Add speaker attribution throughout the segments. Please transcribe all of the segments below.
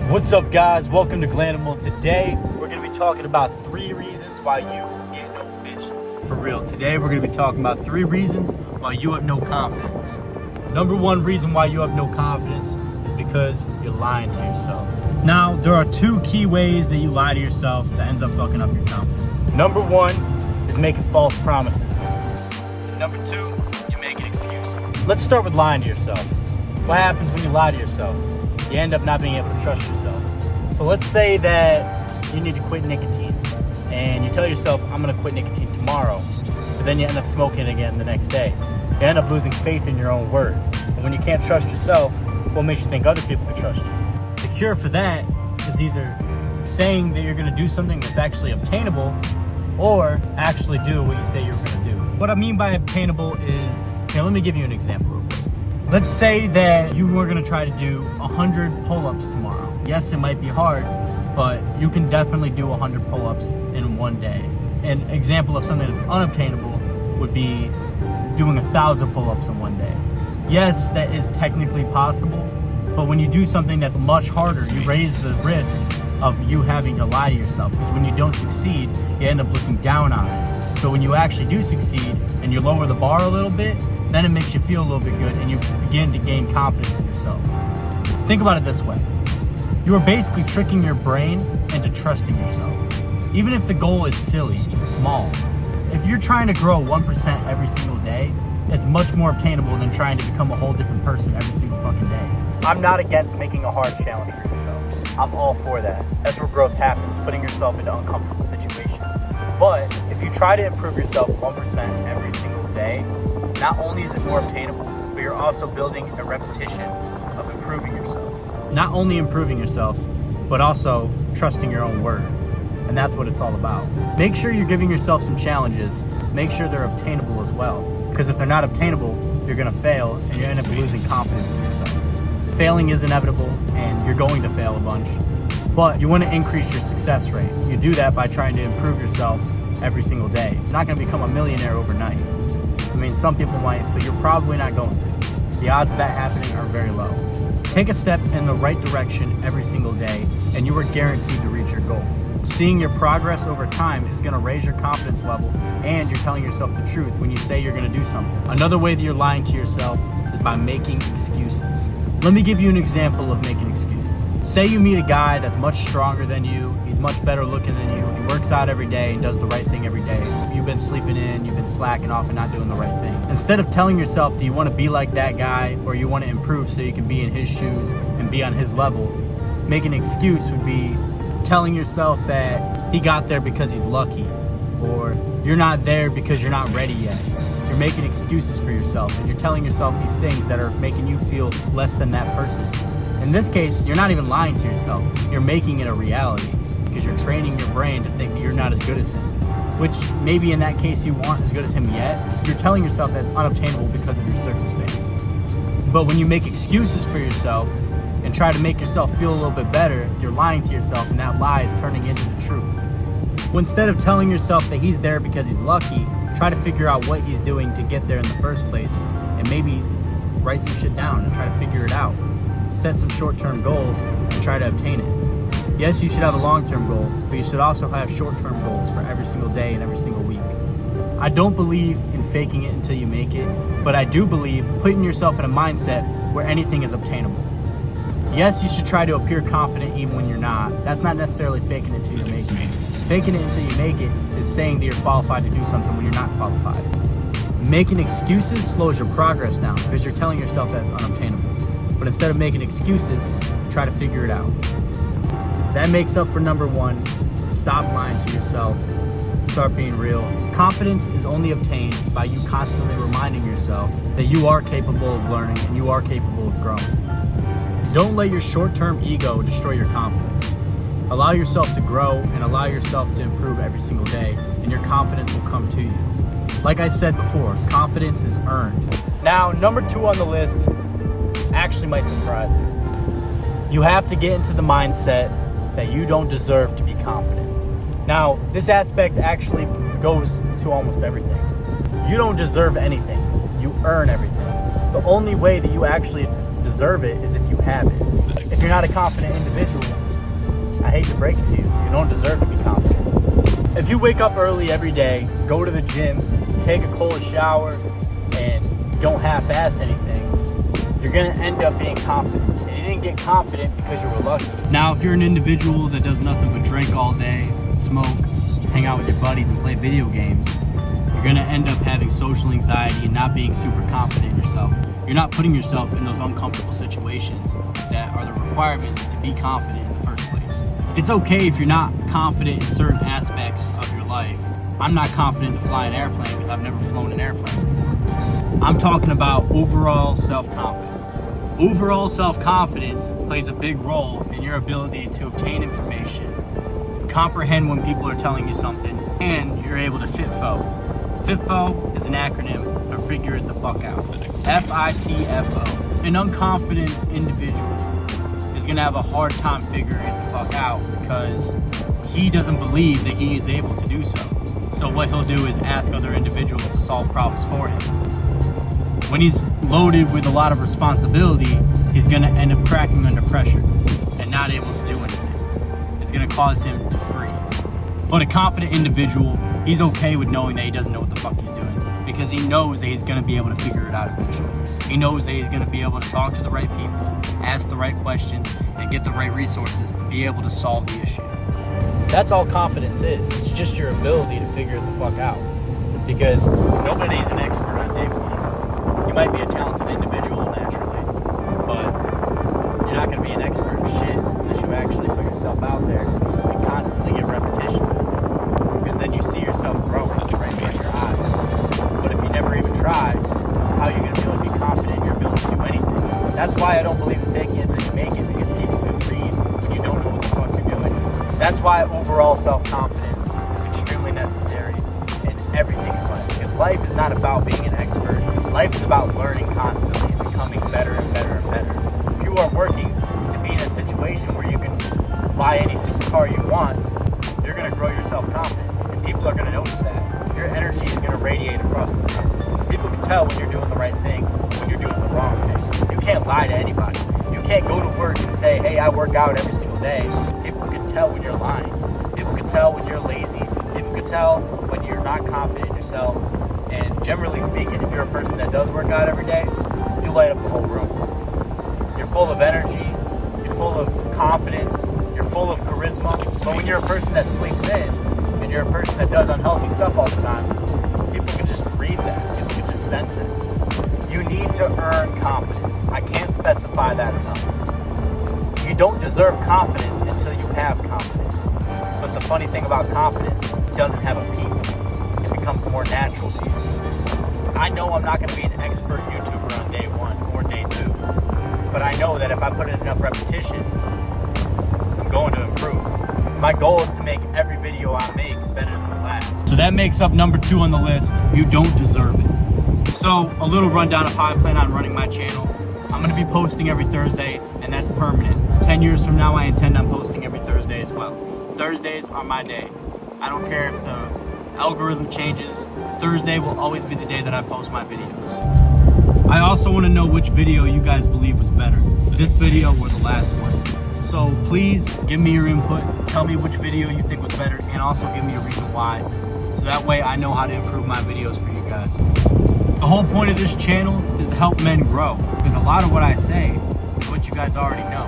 Speaker 1: What's up, guys? Welcome to Glanimal. Today we're going to be talking about 3 reasons why you get no bitches. For real, today we're going to be talking about 3 reasons why you have no confidence. Number 1 reason why you have no confidence is because you're lying to yourself. Now, there are 2 key ways that you lie to yourself that ends up fucking up your confidence. Number 1 is making false promises. Number 2, you're making excuses. Let's start with lying to yourself. What happens when you lie to yourself? You end up not being able to trust yourself. So let's say that you need to quit nicotine and you tell yourself, I'm gonna quit nicotine tomorrow, but then you end up smoking it again the next day. You end up losing faith in your own word. And when you can't trust yourself, what makes you think other people can trust you? The cure for that is either saying that you're gonna do something that's actually obtainable or actually do what you say you're gonna do. What I mean by obtainable is, here, let me give you an example real quick. Let's say that you were gonna try to do 100 pull-ups tomorrow. Yes, it might be hard, but you can definitely do 100 pull-ups in one day. An example of something that's unobtainable would be doing 1,000 pull-ups in one day. Yes, that is technically possible, but when you do something that's much harder, you raise the risk of you having to lie to yourself, because when you don't succeed, you end up looking down on it. So when you actually do succeed and you lower the bar a little bit, then it makes you feel a little bit good and you begin to gain confidence in yourself. Think about it this way. You are basically tricking your brain into trusting yourself. Even if the goal is silly, it's small. If you're trying to grow 1% every single day, it's much more obtainable than trying to become a whole different person every single fucking day. I'm not against making a hard challenge for yourself. I'm all for that. That's where growth happens, putting yourself into uncomfortable situations. But if you try to improve yourself 1% every single day, not only is it more obtainable, but you're also building a repetition of improving yourself. Not only improving yourself, but also trusting your own word. And that's what it's all about. Make sure you're giving yourself some challenges. Make sure they're obtainable as well. Because if they're not obtainable, you're gonna fail and you end up losing confidence in yourself. Failing is inevitable and you're going to fail a bunch, but you wanna increase your success rate. You do that by trying to improve yourself every single day. You're not gonna become a millionaire overnight. I mean, some people might, but you're probably not going to. The odds of that happening are very low. Take a step in the right direction every single day, and you are guaranteed to reach your goal. Seeing your progress over time is gonna raise your confidence level, and you're telling yourself the truth when you say you're gonna do something. Another way that you're lying to yourself is by making excuses. Let me give you an example of making excuses. Say you meet a guy that's much stronger than you, he's much better looking than you, he works out every day and does the right thing every day. You've been sleeping in, you've been slacking off and not doing the right thing. Instead of telling yourself that you want to be like that guy or you want to improve so you can be in his shoes and be on his level, making an excuse would be telling yourself that he got there because he's lucky, or you're not there because you're not ready yet. You're making excuses for yourself and you're telling yourself these things that are making you feel less than that person. In this case, you're not even lying to yourself. You're making it a reality because you're training your brain to think that you're not as good as him, which maybe in that case you aren't as good as him yet. You're telling yourself that's unobtainable because of your circumstance. But when you make excuses for yourself and try to make yourself feel a little bit better, you're lying to yourself and that lie is turning into the truth. Well, instead of telling yourself that he's there because he's lucky, try to figure out what he's doing to get there in the first place and maybe write some shit down and try to figure it out. Set some short-term goals and try to obtain it. Yes, you should have a long-term goal, but you should also have short-term goals for every single day and every single week. I don't believe in faking it until you make it, but I do believe putting yourself in a mindset where anything is obtainable. Yes, you should try to appear confident even when you're not. That's not necessarily faking it until you make it. Faking it until you make it is saying that you're qualified to do something when you're not qualified. Making excuses slows your progress down because you're telling yourself that it's unobtainable. But instead of making excuses, try to figure it out. That makes up for number 1. Stop lying to yourself. Start being real. Confidence is only obtained by you constantly reminding yourself that you are capable of learning and you are capable of growing. Don't let your short-term ego destroy your confidence. Allow yourself to grow and allow yourself to improve every single day, and your confidence will come to you. Like I said before, confidence is earned. Now, number 2 on the list actually might surprise you. You have to get into the mindset that you don't deserve to be confident. Now, this aspect actually goes to almost everything. You don't deserve anything. You earn everything. The only way that you actually deserve it is if you have it. If you're not a confident individual, I hate to break it to you, you don't deserve to be confident. If you wake up early every day, go to the gym, take a cold shower, and don't half-ass anything, you're gonna end up being confident. And you didn't get confident because you were lucky. Now, if you're an individual that does nothing but drink all day, smoke, hang out with your buddies, and play video games, you're gonna end up having social anxiety and not being super confident in yourself. You're not putting yourself in those uncomfortable situations that are the requirements to be confident in the first place. It's okay if you're not confident in certain aspects of your life. I'm not confident to fly an airplane because I've never flown an airplane before. I'm talking about overall self-confidence. Overall self-confidence plays a big role in your ability to obtain information, comprehend when people are telling you something, and you're able to FITFO. FITFO is an acronym for figure it the fuck out. FITFO. An unconfident individual is gonna have a hard time figuring it the fuck out because he doesn't believe that he is able to do so. So what he'll do is ask other individuals to solve problems for him. When he's loaded with a lot of responsibility, he's gonna end up cracking under pressure and not able to do anything. It's gonna cause him to freeze. But a confident individual, he's okay with knowing that he doesn't know what the fuck he's doing because he knows that he's gonna be able to figure it out eventually. He knows that he's gonna be able to talk to the right people, ask the right questions, and get the right resources to be able to solve the issue. That's all confidence is. It's just your ability to figure it the fuck out. Because nobody's an expert on day one. You might be a talented individual naturally, but you're not gonna be an expert in shit unless you actually put yourself out there and constantly get repetitions of it. Because then you see yourself growing right in front of your eyes. But if you never even try, how are you gonna be able to be confident in your ability to do anything? That's why I don't believe in faking it until you make it, because people can read when you don't know what the fuck you're doing. That's why overall self-confidence is extremely necessary in everything in life. Because life is not about being an expert. Life is about learning constantly and becoming better and better and better. If you are working to be in a situation where you can buy any supercar you want, you're going to grow your self-confidence. And people are going to notice that. Your energy is going to radiate across the room. People can tell when you're doing the right thing, when you're doing the wrong thing. You can't lie to anybody. You can't go to work and say, hey, I work out every single day. People can tell when you're lying. People can tell when you're lazy. People can tell when you're not confident in yourself. And generally speaking, if you're a person that does work out every day, you light up the whole room. You're full of energy. You're full of confidence. You're full of charisma. But when you're a person that sleeps in and you're a person that does unhealthy stuff all the time, people can just read that. People can just sense it. You need to earn confidence. I can't specify that enough. You don't deserve confidence until you have confidence. But the funny thing about confidence, it doesn't have a peak. It becomes more natural to you. I know I'm not going to be an expert YouTuber on day one or day two. But I know that if I put in enough repetition, I'm going to improve. My goal is to make every video I make better than the last. So that makes up number 2 on the list. You don't deserve it. So, a little rundown of how I plan on running my channel. I'm going to be posting every Thursday, and that's permanent. 10 years from now, I intend on posting every Thursday as well. Thursdays are my day. I don't care if the algorithm changes. Thursday will always be the day that I post my videos. I also want to know which video you guys believe was better, this video or the last one. So please give me your input. Tell me which video you think was better, and also give me a reason why. So that way I know how to improve my videos for you guys. The whole point of this channel is to help men grow, because a lot of what I say is what you guys already know.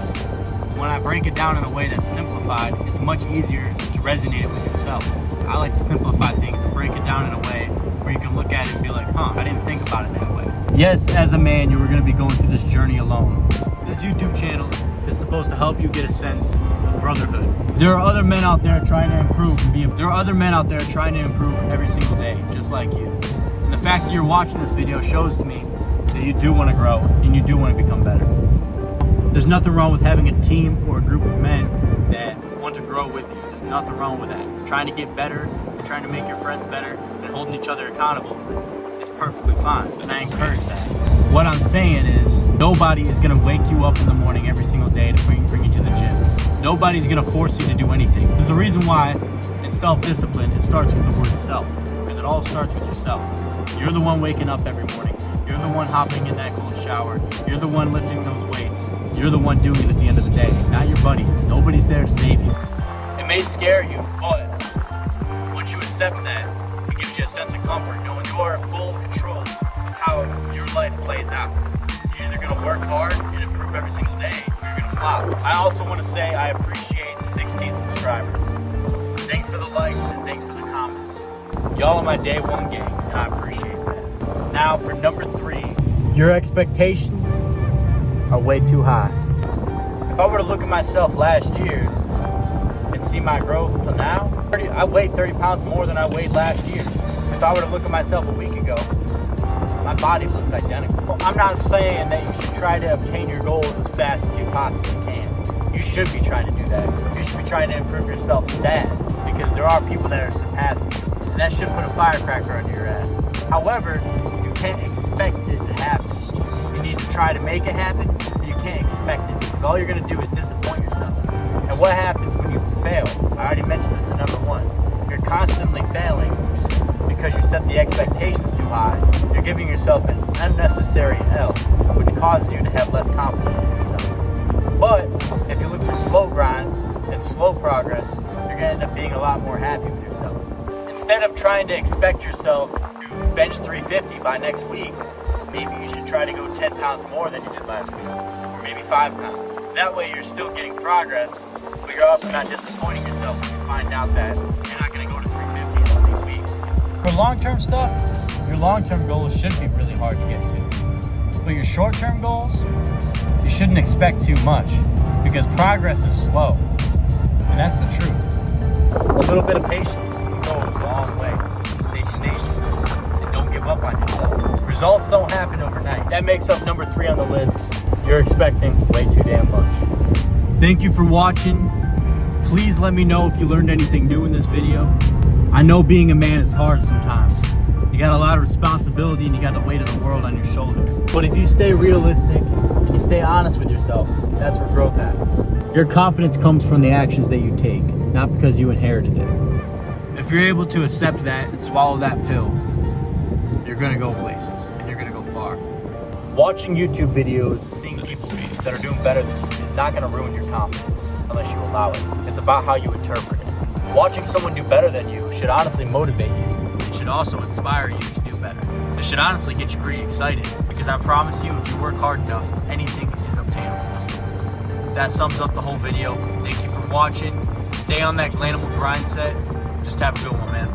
Speaker 1: But when I break it down in a way that's simplified, it's much easier to resonate with yourself. I like to simplify things and break it down in a way where you can look at it and be like, huh, I didn't think about it that way. Yes, as a man, you are going to be going through this journey alone. This YouTube channel is supposed to help you get a sense of brotherhood. There are other men out there trying to improve every single day, just like you. And the fact that you're watching this video shows to me that you do want to grow and you do want to become better. There's nothing wrong with having a team or a group of men that want to grow with you. There's nothing wrong with that. Trying to get better and trying to make your friends better and holding each other accountable is perfectly fine, and I encourage that. What I'm saying is, nobody is going to wake you up in the morning every single day to bring you to the gym. Nobody's going to force you to do anything. There's a reason why in self-discipline it starts with the word self, because it all starts with yourself. You're the one waking up every morning. You're the one hopping in that cold shower. You're the one lifting those weights. You're the one doing it at the end of the day, not your buddies. Nobody's there to save you. It may scare you, but once you accept that, it gives you a sense of comfort knowing you are in full control of how your life plays out. You're either gonna work hard and improve every single day, or you're gonna flop. I also want to say I appreciate the 16 subscribers. Thanks for the likes and thanks for the comments. Y'all are my day one gang, and I appreciate that. Now for number 3, your expectations are way too high. If I were to look at myself last year and see my growth to now, I weigh 30 pounds more than I weighed last year. If I were to look at myself a week ago, my body looks identical. Well, I'm not saying that you should try to obtain your goals as fast as you possibly can. You should be trying to do that. You should be trying to improve yourself stat, because there are people that are surpassing you, and that should put a firecracker under your ass. However, you can't expect it to happen. You need to try to make it happen, but you can't expect it, because all you're going to do is disappoint yourself. And what happens when you fail? I already mentioned this in number 1. If you're constantly failing because you set the expectations too high, you're giving yourself an unnecessary L, which causes you to have less confidence in yourself. But if you look for slow grinds and slow progress, you're going to end up being a lot more happy with yourself. Instead of trying to expect yourself to bench 350 by next week, maybe you should try to go 10 pounds more than you did last week, or maybe 5 pounds. That way you're still getting progress, but you're also not disappointing yourself when you find out that you're not going to go to 350 in a week. For long-term stuff, your long-term goals should be really hard to get to. But your short-term goals, you shouldn't expect too much, because progress is slow. And that's the truth. A little bit of patience can go a long way. Stay tenacious and don't give up on yourself. Results don't happen overnight. That makes up number 3 on the list. You're expecting way too damn much. Thank you for watching. Please let me know if you learned anything new in this video. I know being a man is hard sometimes. You got a lot of responsibility and you got the weight of the world on your shoulders. But if you stay realistic and you stay honest with yourself, that's where growth happens. Your confidence comes from the actions that you take, not because you inherited it. If you're able to accept that and swallow that pill, you're gonna go places and you're gonna go far. Watching YouTube videos, seeing people that are doing better than you is not gonna ruin your confidence unless you allow it. It's about how you interpret it. Watching someone do better than you should honestly motivate you. It should also inspire you to do better. It should honestly get you pretty excited, because I promise you, if you work hard enough, anything is obtainable. That sums up the whole video. Thank you for watching. Stay on that Glanimal grind set. Just have a good one, man.